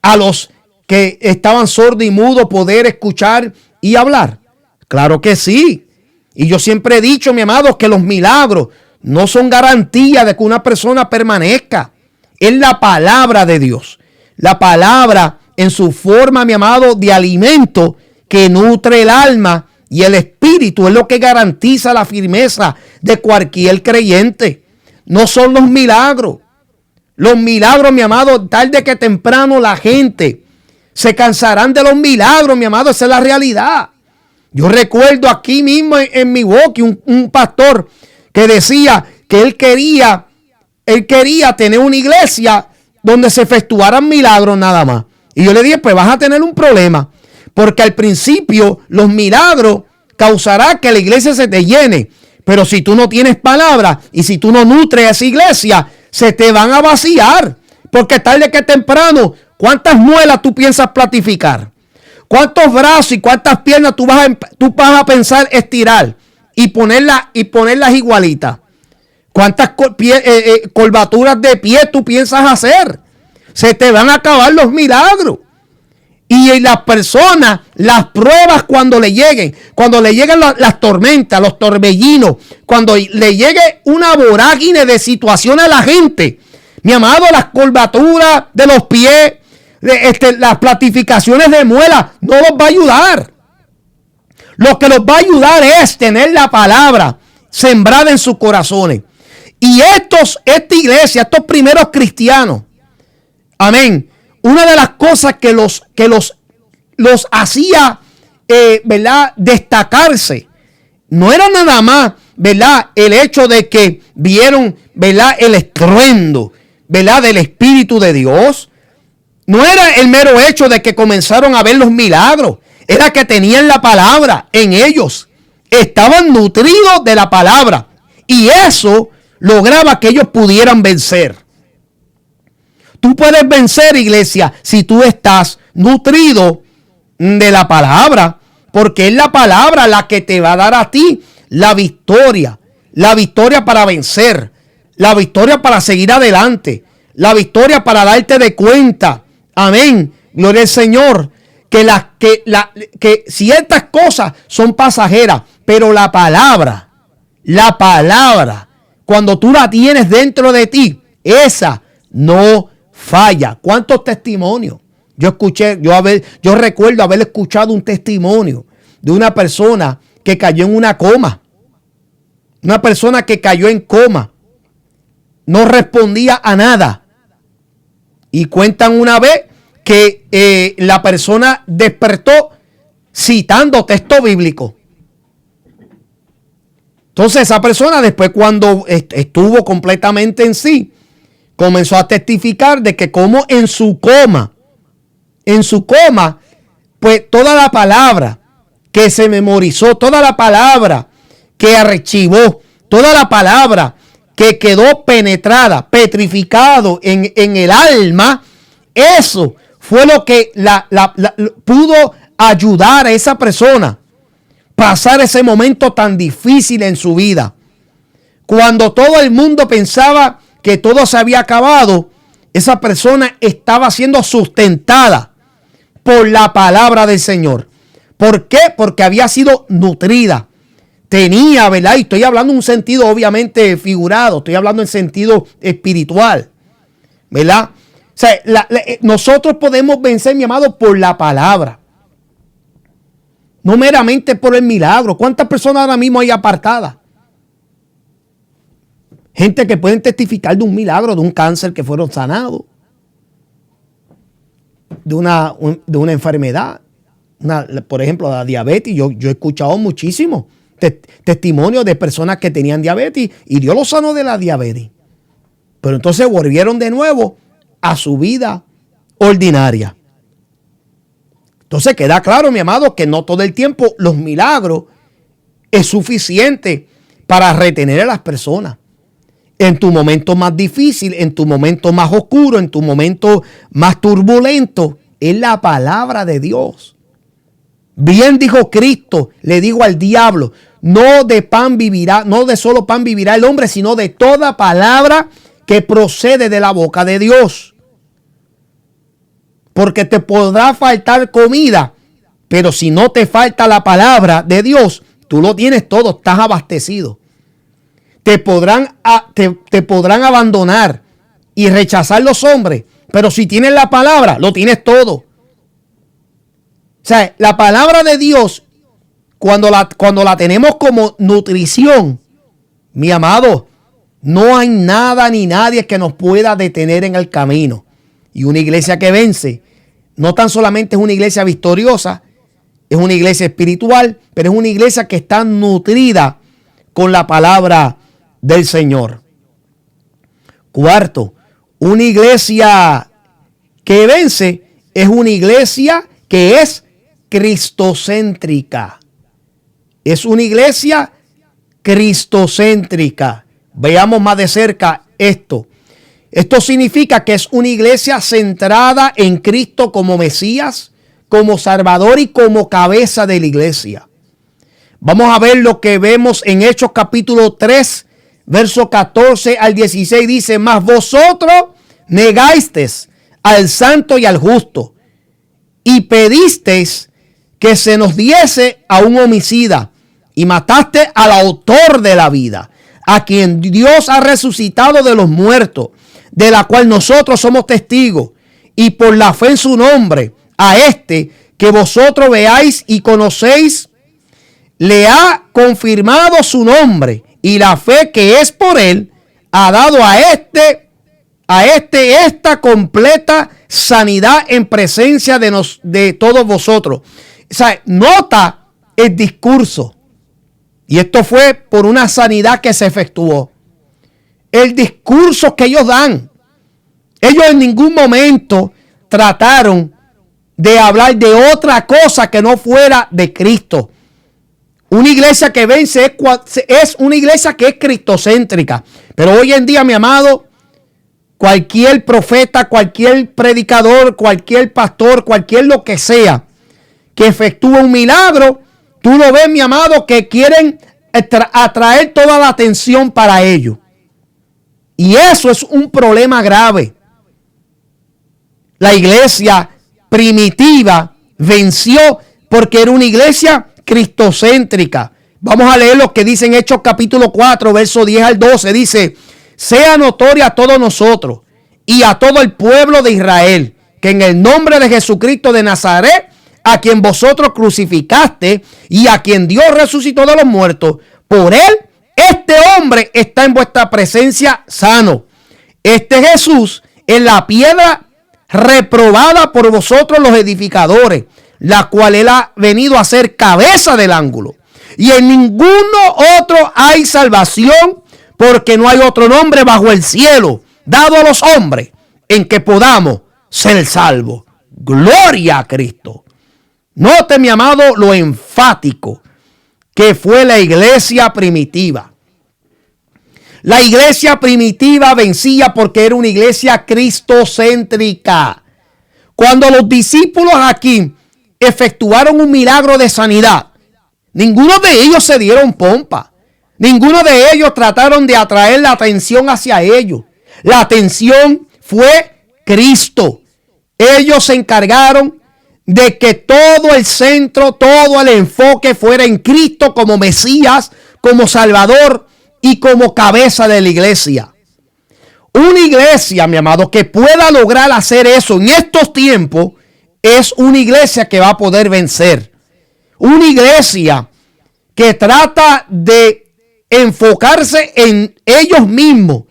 [SPEAKER 1] a los que estaban sordos y mudos poder escuchar y hablar? Claro que sí. Y yo siempre he dicho, mi amado, que los milagros no son garantía de que una persona permanezca. Es la palabra de Dios. La palabra en su forma, mi amado, de alimento que nutre el alma y el espíritu, es lo que garantiza la firmeza de cualquier creyente. No son los milagros. Los milagros, mi amado, tarde que temprano la gente se cansarán de los milagros, mi amado. Esa es la realidad. Yo recuerdo aquí mismo en Milwaukee un pastor que decía que él quería tener una iglesia donde se efectuaran milagros nada más. Y yo le dije, pues vas a tener un problema, porque al principio los milagros causarán que la iglesia se te llene, pero si tú no tienes palabra y si tú no nutres a esa iglesia, se te van a vaciar, porque tarde que temprano, ¿cuántas muelas tú piensas platificar? ¿Cuántos brazos y cuántas piernas tú vas a pensar estirar y ponerlas igualitas? ¿Cuántas curvaturas de pie tú piensas hacer? Se te van a acabar los milagros. Y las personas, las pruebas cuando le lleguen las tormentas, los torbellinos, cuando le llegue una vorágine de situaciones a la gente, mi amado, las curvaturas de los pies, las platificaciones de muela, no los va a ayudar. Lo que los va a ayudar es tener la palabra sembrada en sus corazones. Y esta iglesia, estos primeros cristianos, amén, una de las cosas que los hacía, ¿verdad?, destacarse, no era nada más, ¿verdad?, el hecho de que vieron, ¿verdad?, el estruendo, ¿verdad?, del Espíritu de Dios. No era el mero hecho de que comenzaron a ver los milagros, era que tenían la palabra en ellos, estaban nutridos de la palabra, y eso lograba que ellos pudieran vencer. Tú puedes vencer, iglesia, si tú estás nutrido de la palabra, porque es la palabra la que te va a dar a ti la victoria para vencer, la victoria para seguir adelante, la victoria para darte de cuenta, amén, gloria al Señor, que ciertas cosas son pasajeras, pero la palabra, cuando tú la tienes dentro de ti, esa no falla. ¿Cuántos testimonios? Yo recuerdo haber escuchado un testimonio de una persona que cayó en una coma. Una persona que cayó en coma. No respondía a nada. Y cuentan una vez que la persona despertó citando texto bíblico. Entonces esa persona después, cuando estuvo completamente en sí, comenzó a testificar de que como en su coma, pues toda la palabra que se memorizó, toda la palabra que archivó, toda la palabra que quedó penetrada, petrificado en el alma, eso fue lo que pudo ayudar a esa persona pasar ese momento tan difícil en su vida. Cuando todo el mundo pensaba que todo se había acabado, esa persona estaba siendo sustentada por la palabra del Señor. ¿Por qué? Porque había sido nutrida. tenía, ¿verdad? Y estoy hablando en un sentido obviamente figurado, estoy hablando en sentido espiritual, ¿verdad? O sea, nosotros podemos vencer, mi amado, por la palabra. No meramente por el milagro. ¿Cuántas personas ahora mismo hay apartadas? Gente que pueden testificar de un milagro, de un cáncer que fueron sanados, de una enfermedad. Por ejemplo, la diabetes. Yo he escuchado muchísimo testimonios de personas que tenían diabetes y Dios los sanó de la diabetes. Pero entonces volvieron de nuevo a su vida ordinaria. Entonces queda claro, mi amado, que no todo el tiempo los milagros es suficiente para retener a las personas. En tu momento más difícil, en tu momento más oscuro, en tu momento más turbulento, es la palabra de Dios. Bien dijo Cristo, le digo al diablo, no de pan vivirá, no de solo pan vivirá el hombre, sino de toda palabra que procede de la boca de Dios. Porque te podrá faltar comida, pero si no te falta la palabra de Dios, tú lo tienes todo, estás abastecido. Te podrán abandonar y rechazar los hombres, pero si tienes la palabra, lo tienes todo. O sea, la palabra de Dios, cuando la tenemos como nutrición, mi amado, no hay nada ni nadie que nos pueda detener en el camino. Y una iglesia que vence, no tan solamente es una iglesia victoriosa, es una iglesia espiritual, pero es una iglesia que está nutrida con la palabra del Señor. Cuarto, una iglesia que vence es una iglesia que es cristocéntrica. Es una iglesia cristocéntrica. Veamos más de cerca esto. Esto significa que es una iglesia centrada en Cristo como Mesías, como Salvador y como cabeza de la iglesia. Vamos a ver lo que vemos en Hechos capítulo 3, verso 14 al 16. Dice, mas vosotros negasteis al santo y al justo y pedisteis que se nos diese a un homicida y mataste al autor de la vida, a quien Dios ha resucitado de los muertos, de la cual nosotros somos testigos, y por la fe en su nombre, a este que vosotros veáis y conocéis, le ha confirmado su nombre, y la fe que es por él ha dado a este esta completa sanidad en presencia de todos vosotros. O sea, nota el discurso. Y esto fue por una sanidad que se efectuó. El discurso que ellos dan. Ellos en ningún momento trataron de hablar de otra cosa que no fuera de Cristo. Una iglesia que vence es una iglesia que es cristocéntrica. Pero hoy en día, mi amado, cualquier profeta, cualquier predicador, cualquier pastor, cualquier lo que sea, que efectúa un milagro, tú lo ves, mi amado, que quieren atraer toda la atención para ellos. Y eso es un problema grave. La iglesia primitiva venció porque era una iglesia cristocéntrica. Vamos a leer lo que dice en Hechos capítulo 4, verso 10 al 12. Dice, sea notoria a todos nosotros y a todo el pueblo de Israel, que en el nombre de Jesucristo de Nazaret, a quien vosotros crucificaste y a quien Dios resucitó de los muertos, por él, este hombre está en vuestra presencia sano. Este Jesús es la piedra reprobada por vosotros los edificadores, la cual él ha venido a ser cabeza del ángulo. Y en ninguno otro hay salvación, porque no hay otro nombre bajo el cielo dado a los hombres en que podamos ser salvos. Gloria a Cristo. Note, mi amado, lo enfático que fue la iglesia primitiva. La iglesia primitiva vencía porque era una iglesia cristocéntrica. Cuando los discípulos aquí efectuaron un milagro de sanidad, ninguno de ellos se dieron pompa. Ninguno de ellos trataron de atraer la atención hacia ellos. La atención fue Cristo. Ellos se encargaron de que todo el centro, todo el enfoque fuera en Cristo como Mesías, como Salvador y como cabeza de la iglesia. Una iglesia, mi amado, que pueda lograr hacer eso en estos tiempos, es una iglesia que va a poder vencer. Una iglesia que trata de enfocarse en ellos mismos,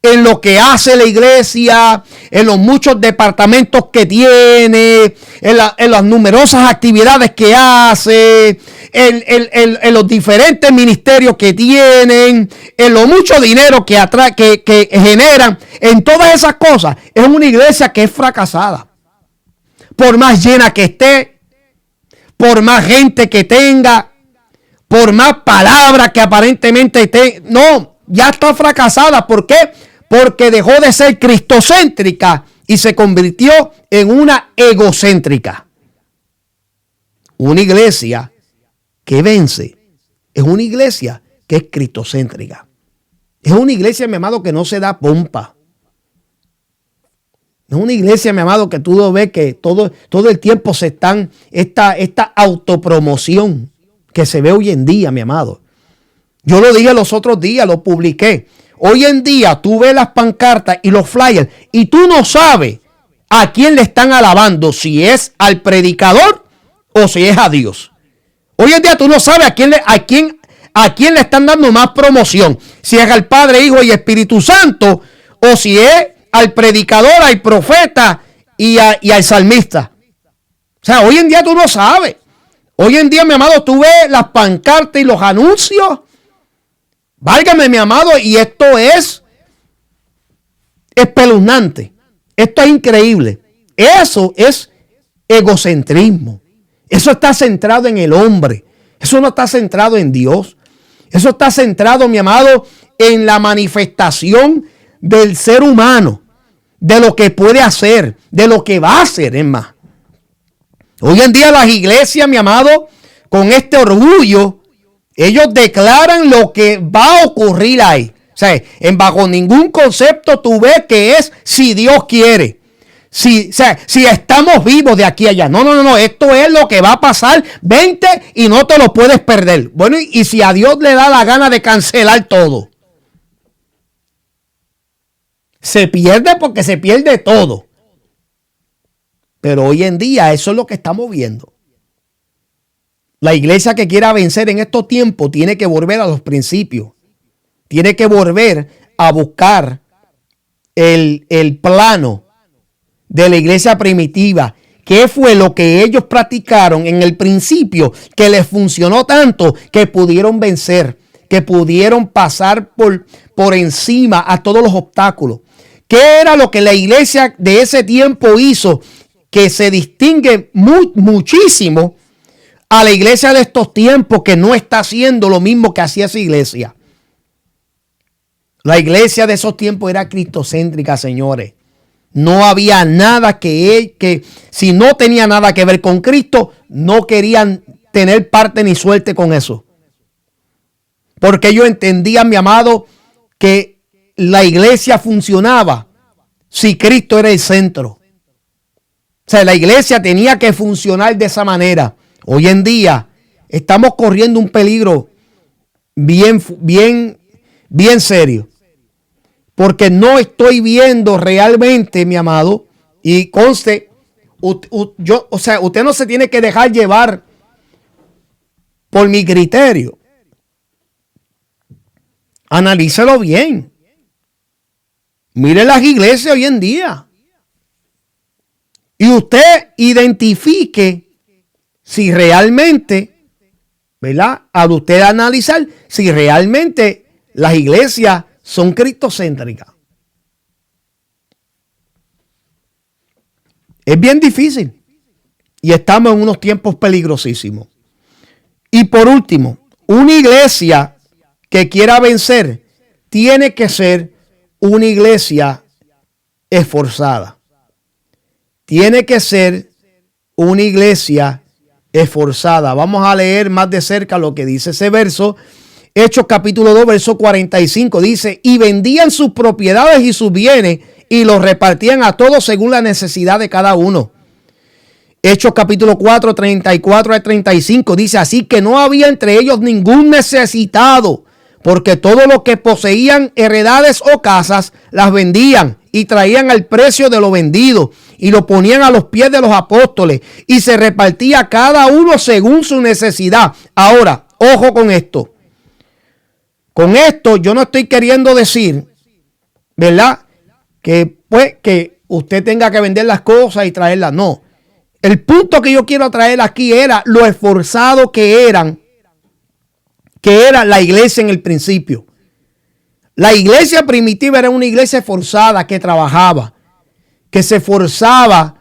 [SPEAKER 1] en lo que hace la iglesia, en los muchos departamentos que tiene, en las numerosas actividades que hace, en los diferentes ministerios que tienen, en lo mucho dinero que generan, en todas esas cosas. Es una iglesia que es fracasada. Por más llena que esté, por más gente que tenga, por más palabras que aparentemente no, ya está fracasada. ¿Por qué? Porque dejó de ser cristocéntrica y se convirtió en una egocéntrica. Una iglesia que vence es una iglesia que es cristocéntrica. Es una iglesia, mi amado, que no se da pompa. Es una iglesia, mi amado, que tú lo ves que todo el tiempo se están, esta autopromoción que se ve hoy en día, mi amado. Yo lo dije los otros días, lo publiqué. Hoy en día tú ves las pancartas y los flyers y tú no sabes a quién le están alabando, si es al predicador o si es a Dios. Hoy en día tú no sabes a quién le están dando más promoción, si es al Padre, Hijo y Espíritu Santo o si es al predicador, al profeta y al salmista. O sea, hoy en día tú no sabes. Hoy en día, mi amado, tú ves las pancartas y los anuncios. Válgame, mi amado, y esto es espeluznante. Esto es increíble. Eso es egocentrismo. Eso está centrado en el hombre. Eso no está centrado en Dios. Eso está centrado, mi amado, en la manifestación del ser humano, de lo que puede hacer, de lo que va a hacer, es más. Hoy en día las iglesias, mi amado, con este orgullo, ellos declaran lo que va a ocurrir ahí. O sea, bajo ningún concepto tú ves que es si Dios quiere. Si estamos vivos de aquí a allá. No. Esto es lo que va a pasar. Vente y no te lo puedes perder. Bueno, y si a Dios le da la gana de cancelar todo. Se pierde porque se pierde todo. Pero hoy en día eso es lo que estamos viendo. La iglesia que quiera vencer en estos tiempos tiene que volver a los principios. Tiene que volver a buscar el plano de la iglesia primitiva. ¿Qué fue lo que ellos practicaron en el principio que les funcionó tanto que pudieron vencer, que pudieron pasar por encima a todos los obstáculos? ¿Qué era lo que la iglesia de ese tiempo hizo que se distingue muchísimo a la iglesia de estos tiempos, que no está haciendo lo mismo que hacía esa iglesia? La iglesia de esos tiempos era cristocéntrica, señores. No había nada que si no tenía nada que ver con Cristo, no querían tener parte ni suerte con eso. Porque ellos entendían, mi amado, que la iglesia funcionaba si Cristo era el centro. O sea, la iglesia tenía que funcionar de esa manera. Hoy en día estamos corriendo un peligro bien serio. Porque no estoy viendo realmente, mi amado, y conste, usted no se tiene que dejar llevar por mi criterio. Analícelo bien. Mire las iglesias hoy en día. Y usted identifique si realmente, ¿verdad? Al usted analizar si realmente las iglesias son cristocéntricas. Es bien difícil. Y estamos en unos tiempos peligrosísimos. Y por último, una iglesia que quiera vencer tiene que ser una iglesia esforzada. Tiene que ser una iglesia esforzada. Vamos a leer más de cerca lo que dice ese verso. Hechos capítulo 2, verso 45 dice: y vendían sus propiedades y sus bienes y los repartían a todos según la necesidad de cada uno. Hechos capítulo 4, 34 al 35 dice: así que no había entre ellos ningún necesitado, porque todo lo que poseían, heredades o casas, las vendían y traían al precio de lo vendido y lo ponían a los pies de los apóstoles y se repartía cada uno según su necesidad. Ahora, ojo con esto. Con esto yo no estoy queriendo decir, ¿verdad?, que pues que usted tenga que vender las cosas y traerlas. No. El punto que yo quiero traer aquí era lo esforzado que era la iglesia en el principio. La iglesia primitiva era una iglesia esforzada que trabajaba, que se esforzaba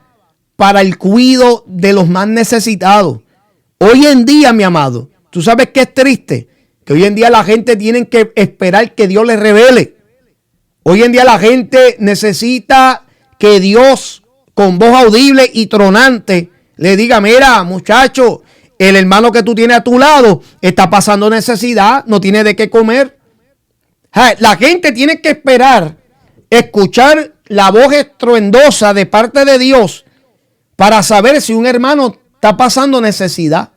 [SPEAKER 1] para el cuidado de los más necesitados. Hoy en día, mi amado, tú sabes que es triste, que hoy en día la gente tiene que esperar que Dios les revele. Hoy en día la gente necesita que Dios, con voz audible y tronante, le diga: mira, muchacho, el hermano que tú tienes a tu lado está pasando necesidad, no tiene de qué comer. La gente tiene que esperar escuchar la voz estruendosa de parte de Dios para saber si un hermano está pasando necesidad.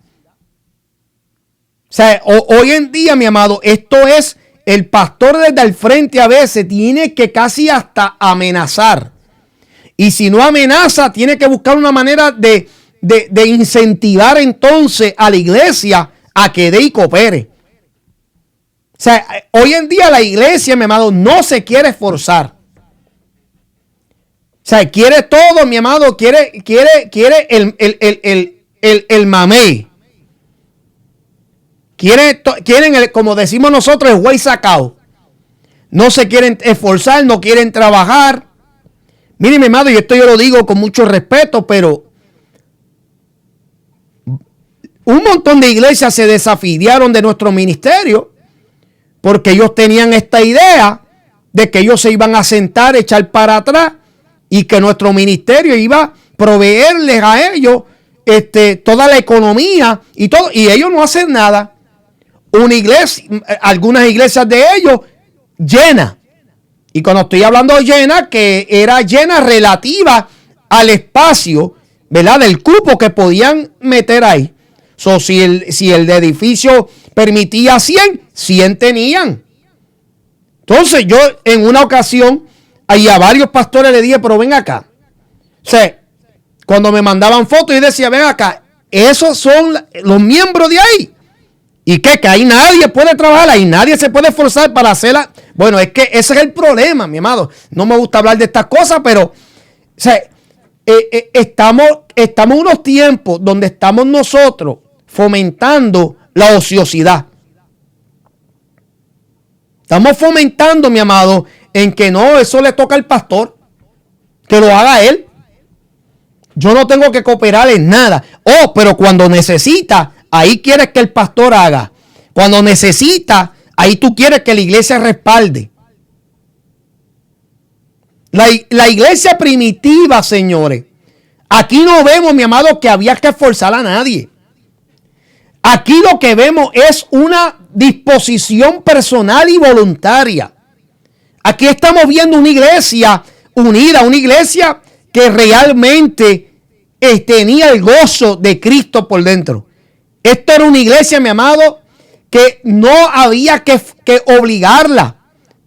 [SPEAKER 1] O sea, hoy en día, mi amado, esto es, el pastor desde el frente a veces tiene que casi hasta amenazar. Y si no amenaza, tiene que buscar una manera de incentivar entonces a la iglesia a que dé y coopere. O sea, hoy en día la iglesia, mi amado, no se quiere esforzar. O sea, quiere todo, mi amado, quiere el mamey. Quieren, como decimos nosotros, el güey sacado. No se quieren esforzar, no quieren trabajar. Mire, mi amado, y esto yo lo digo con mucho respeto, pero un montón de iglesias se desafiliaron de nuestro ministerio porque ellos tenían esta idea de que ellos se iban a sentar, echar para atrás y que nuestro ministerio iba a proveerles a ellos toda la economía y todo, y ellos no hacen nada. Una iglesia, algunas iglesias de ellos llenas. Y cuando estoy hablando de llena, que era llena relativa al espacio, ¿verdad?, del cupo que podían meter ahí. So, si el edificio permitía 100 tenían. Entonces yo en una ocasión a varios pastores le dije: pero ven acá. O sea, cuando me mandaban fotos y decía: ven acá, esos son los miembros de ahí. ¿Y qué? Que ahí nadie puede trabajar, ahí nadie se puede esforzar para hacerla. Bueno, es que ese es el problema, mi amado. No me gusta hablar de estas cosas, pero o sea, estamos en unos tiempos donde estamos nosotros fomentando la ociosidad. Estamos fomentando, mi amado, en que no, eso le toca al pastor, que lo haga él. Yo no tengo que cooperar en nada. Oh, pero cuando necesita, ahí quieres que el pastor haga. Cuando necesita, ahí tú quieres que la iglesia respalde. La iglesia primitiva, señores, aquí no vemos, mi amado, que había que esforzar a nadie. Aquí lo que vemos es una disposición personal y voluntaria. Aquí estamos viendo una iglesia unida, una iglesia que realmente tenía el gozo de Cristo por dentro. Esto era una iglesia, mi amado, que no había que obligarla.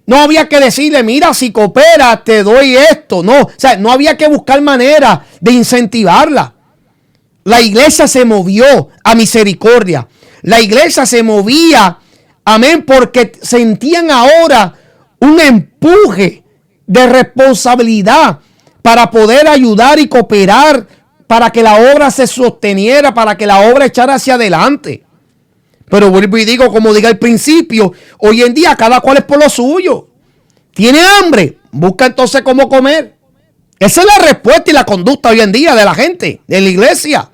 [SPEAKER 1] No había que decirle: mira, si coopera, te doy esto. No, o sea, no había que buscar manera de incentivarla. La iglesia se movió a misericordia. La iglesia se movía, amén, porque sentían ahora un empuje de responsabilidad para poder ayudar y cooperar, para que la obra se sosteniera, para que la obra echara hacia adelante. Pero vuelvo y digo, como dije al principio, hoy en día cada cual es por lo suyo. ¿Tiene hambre? Busca entonces cómo comer. Esa es la respuesta y la conducta hoy en día de la gente, de la iglesia.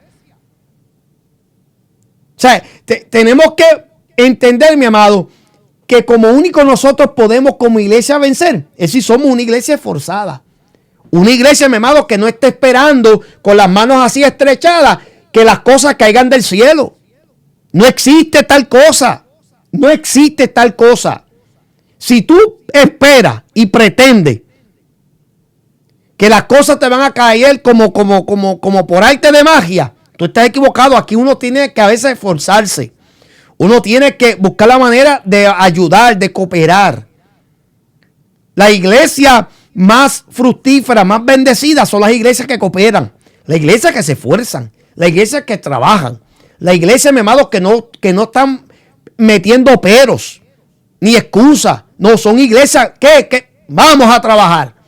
[SPEAKER 1] O sea, tenemos que entender, mi amado, que como único nosotros podemos como iglesia vencer es si somos una iglesia esforzada. Una iglesia, mi amado, que no esté esperando con las manos así estrechadas que las cosas caigan del cielo. No existe tal cosa. No existe tal cosa. Si tú esperas y pretendes que las cosas te van a caer como por arte de magia, tú estás equivocado. Aquí uno tiene que a veces esforzarse. Uno tiene que buscar la manera de ayudar, de cooperar. La iglesia más fructífera, más bendecida son las iglesias que cooperan, las iglesias que se esfuerzan, las iglesias que trabajan, la iglesia, mi amado, que no están metiendo peros ni excusas. No, son iglesias que vamos a trabajar.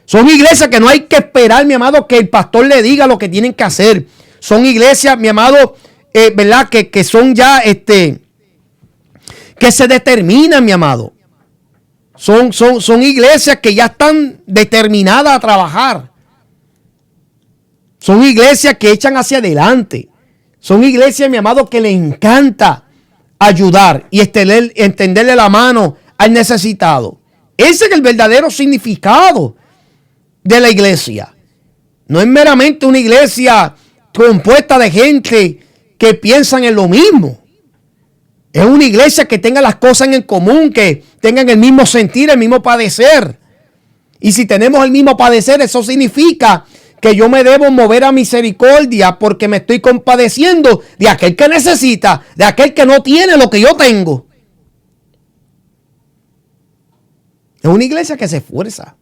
[SPEAKER 1] Son iglesias que no hay que esperar, mi amado, que el pastor le diga lo que tienen que hacer. Son iglesias, mi amado, ¿verdad? Que son ya, que se determinan, mi amado. Son iglesias que ya están determinadas a trabajar. Son iglesias que echan hacia adelante. Son iglesias, mi amado, que les encanta ayudar y extenderle la mano al necesitado. Ese es el verdadero significado de la iglesia. No es meramente una iglesia compuesta de gente que piensan en lo mismo. Es una iglesia que tenga las cosas en común, que tengan el mismo sentir, el mismo padecer. Y si tenemos el mismo padecer, eso significa que yo me debo mover a misericordia porque me estoy compadeciendo de aquel que necesita, de aquel que no tiene lo que yo tengo. Es una iglesia que se esfuerza.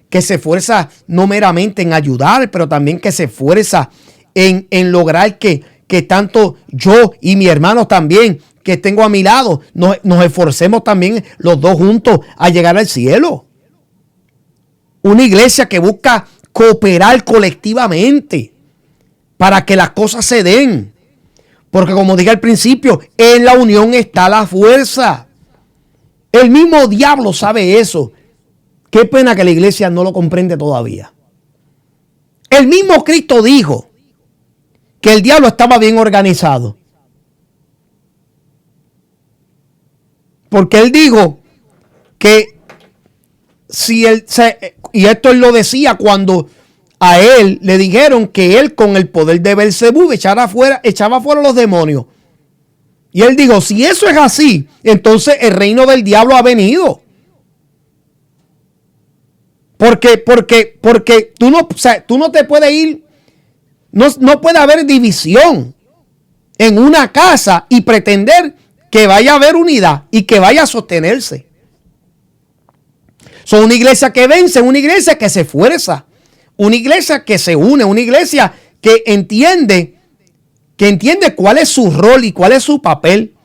[SPEAKER 1] Que se esfuerza no meramente en ayudar, pero también que se esfuerza en lograr que tanto yo y mi hermano también, que tengo a mi lado, nos esforcemos también los dos juntos a llegar al cielo. Una iglesia que busca cooperar colectivamente para que las cosas se den. Porque como dije al principio, en la unión está la fuerza. El mismo diablo sabe eso. Qué pena que la iglesia no lo comprende todavía. El mismo Cristo dijo que el diablo estaba bien organizado. Porque él dijo que si él y esto él lo decía cuando a él le dijeron que él con el poder de Belzebú echaba fuera los demonios. Y él dijo, si eso es así, entonces el reino del diablo ha venido. Porque tú no te puedes ir, no puede haber división en una casa y pretender que vaya a haber unidad y que vaya a sostenerse. Son una iglesia que vence, una iglesia que se esfuerza, una iglesia que se une, una iglesia que entiende cuál es su rol y cuál es su papel,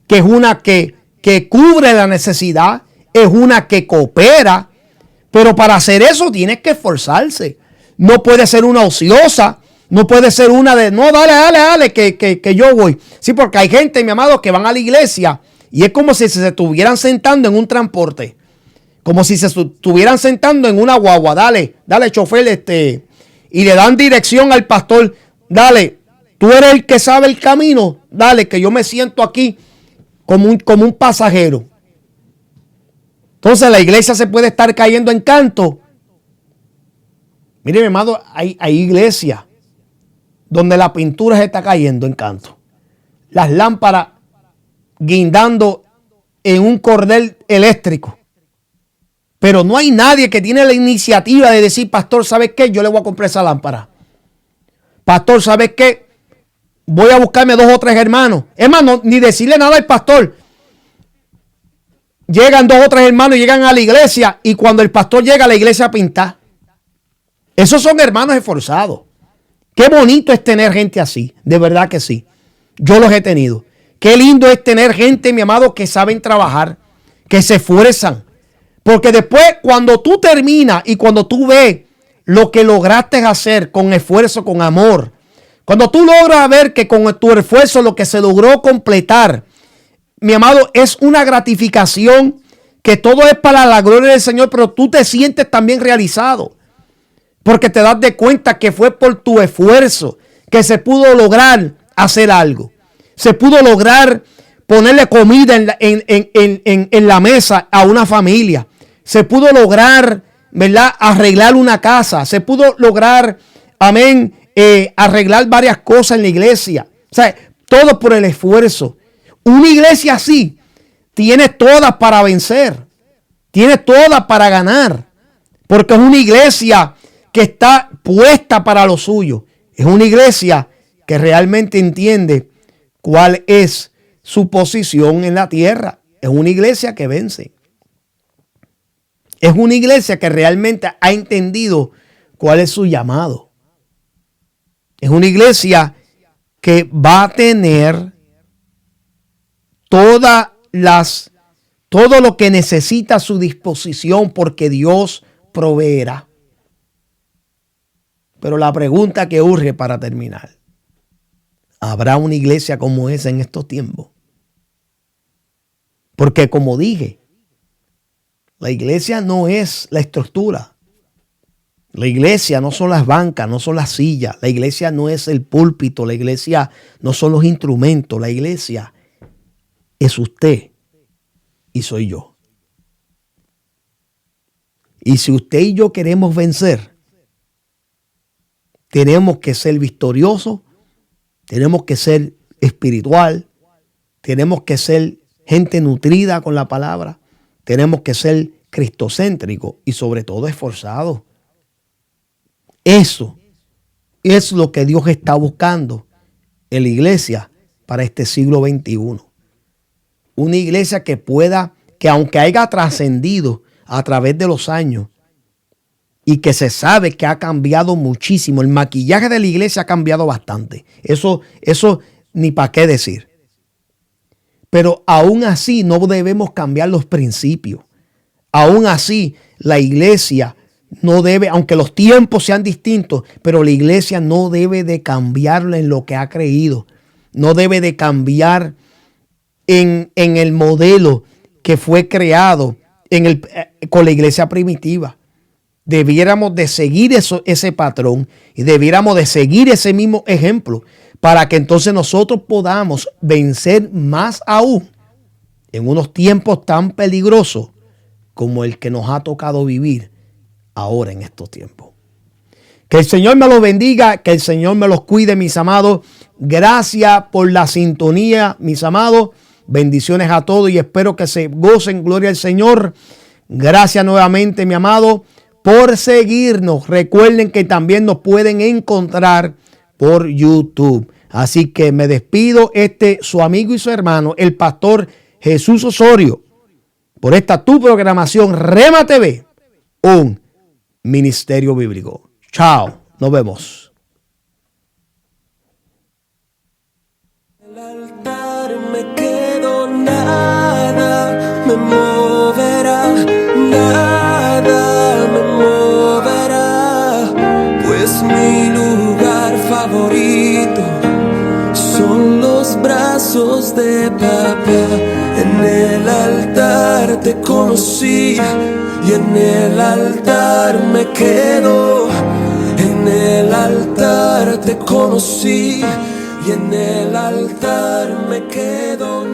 [SPEAKER 1] que es una que cubre la necesidad, es una que coopera. Pero para hacer eso tienes que esforzarse. No puede ser una ociosa. No puede ser una de, no, dale, que yo voy. Sí, porque hay gente, mi amado, que van a la iglesia y es como si se estuvieran sentando en un transporte. Como si se estuvieran sentando en una guagua. Dale, chofer, y le dan dirección al pastor. Dale, tú eres el que sabe el camino. Dale, que yo me siento aquí como un pasajero. Entonces la iglesia se puede estar cayendo en canto. Mire, mi hermano, hay iglesias donde la pintura se está cayendo en canto. Las lámparas guindando en un cordel eléctrico. Pero no hay nadie que tiene la iniciativa de decir, pastor, ¿sabes qué? Yo le voy a comprar esa lámpara. Pastor, ¿sabes qué? Voy a buscarme 2 o 3 hermanos. Hermano, ni decirle nada al pastor. Llegan 2 o 3 hermanos y llegan a la iglesia y cuando el pastor llega a la iglesia pinta. Esos son hermanos esforzados. Qué bonito es tener gente así. De verdad que sí. Yo los he tenido. Qué lindo es tener gente, mi amado, que saben trabajar, que se esfuerzan. Porque después cuando tú terminas y cuando tú ves lo que lograste hacer con esfuerzo, con amor, cuando tú logras ver que con tu esfuerzo lo que se logró completar, mi amado, es una gratificación que todo es para la gloria del Señor, pero tú te sientes también realizado. Porque te das de cuenta que fue por tu esfuerzo que se pudo lograr hacer algo. Se pudo lograr ponerle comida en la mesa a una familia. Se pudo lograr, ¿verdad?, arreglar una casa. Se pudo lograr, amén, arreglar varias cosas en la iglesia. O sea, todo por el esfuerzo. Una iglesia así tiene todas para vencer, tiene todas para ganar, Porque es una iglesia que está puesta para lo suyo. Es una iglesia que realmente entiende cuál es su posición en la tierra. Es una iglesia que vence. Es una iglesia que realmente ha entendido cuál es su llamado. Es una iglesia que va a tener todo lo que necesita a su disposición porque Dios proveerá. Pero la pregunta que urge para terminar: ¿habrá una iglesia como esa en estos tiempos? Porque como dije, la iglesia no es la estructura. La iglesia no son las bancas, no son las sillas. La iglesia no es el púlpito. La iglesia no son los instrumentos. La iglesia es usted y soy yo. Y si usted y yo queremos vencer, tenemos que ser victoriosos, tenemos que ser espiritual, tenemos que ser gente nutrida con la palabra, tenemos que ser cristocéntricos y sobre todo esforzados. Eso es lo que Dios está buscando en la iglesia para este siglo XXI. Una iglesia que pueda, que aunque haya trascendido a través de los años y que se sabe que ha cambiado muchísimo, el maquillaje de la iglesia ha cambiado bastante. Eso ni para qué decir. Pero aún así no debemos cambiar los principios. Aún así la iglesia no debe, aunque los tiempos sean distintos, pero la iglesia no debe de cambiarlo en lo que ha creído. No debe de cambiar en el modelo que fue creado con la iglesia primitiva. Debiéramos de seguir ese patrón y debiéramos de seguir ese mismo ejemplo para que entonces nosotros podamos vencer más aún en unos tiempos tan peligrosos como el que nos ha tocado vivir ahora en estos tiempos. Que el Señor me los bendiga, que el Señor me los cuide, mis amados. Gracias por la sintonía, mis amados. Bendiciones a todos y espero que se gocen. Gloria al Señor. Gracias nuevamente, mi amado, por seguirnos. Recuerden que también nos pueden encontrar por YouTube. Así que me despido, su amigo y su hermano, el pastor Jesús Osorio, por esta tu programación Rema TV, un ministerio bíblico. Chao, nos vemos.
[SPEAKER 2] En el altar me quedo, nada me moverá, nada me moverá, pues mi lugar favorito son los brazos de papá. En el altar te conocí y en el altar me quedo. En el altar te conocí y en el altar me quedo.